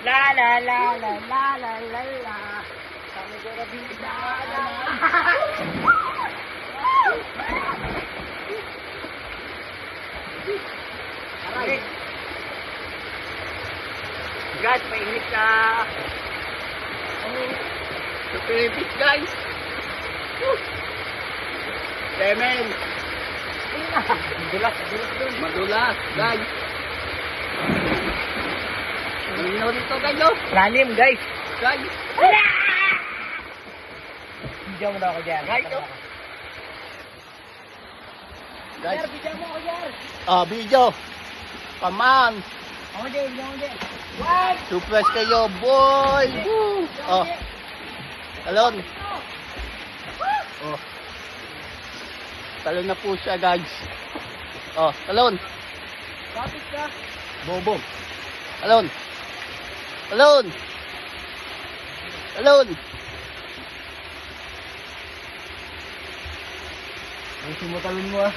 La la la la la la la la. Kami ko rabida. Aray. Guys, mainit ka. Super epic, guys. Semen. Madulas dun. Madulas, guys. Malinaw dito, guys, oh. Lalim, guys. Guys. Video mo daw ako dyan. Guys, oh. Guys. Video mo ako dyan. Video. Come on. Ako dyan, ako dyan. What? Surprise kayo, boy. Woo. Oh. Talon. Oh. Talon na po siya, guys. Oh, talon. Kapit ka. Bobo. Talon. Talon. Talon. Ang sumutalon mo, ah.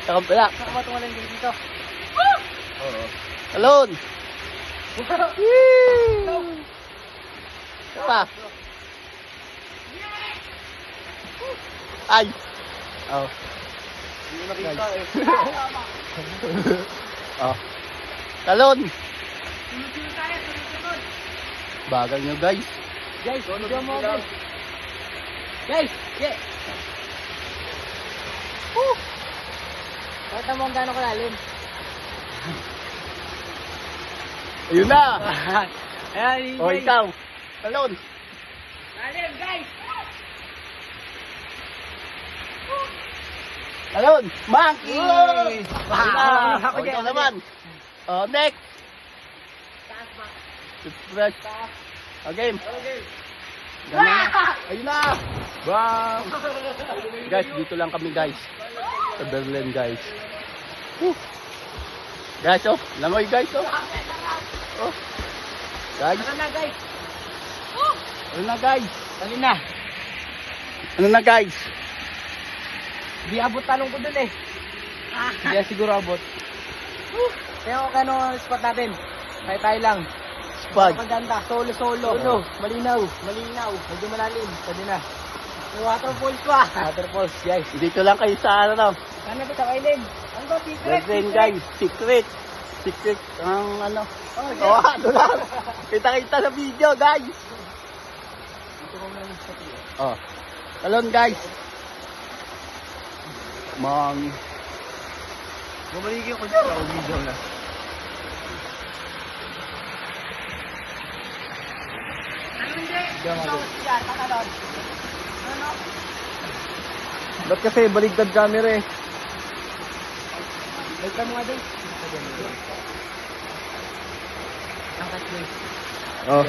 Saka pala. Saka matumalan dito. Oo. Talon. Apa? Ay. Oh. Hindi nakita eh. Oh. Talon. Bagal nyo, guys. Guys, video mo, guys. Guys, yeah. Pakita mo ang gano'ng kalalim. Ayun na. Ayan, oh, ikaw. Talon. Lalim, guys. Talon. Monkey. Wow. Ikaw naman. Oh, next. Fresh. Okay. Ayun na. Wow. Guys, dito lang kami, guys. Sa Berlin, guys. Guys, oh. Langoy, guys, oh. Oh. Guys. Ano na, guys? Ano na, guys? Ano na? Ano na, guys? Hindi abot tanong ko dun eh. Hindi siguro abot. Kaya kung ano spot natin? Tayo lang. Spot. Maganda. Solo. Malinaw. Medyo malalim. Pwede na. May waterfalls pa. Waterfalls, guys. Dito lang kayo sa ano. Ano ba sa island? Ano ba? Secret? Guys. Secret ang ano. Oh, ano lang. Kita sa video, guys. Dito ko lang sa video. Oh. Talon, guys. Mang. Bumaligyan ko dyan ako video na. Ba't kasi baligtad camera eh? Baligtad mo nga din. Angkat mo eh. Oh.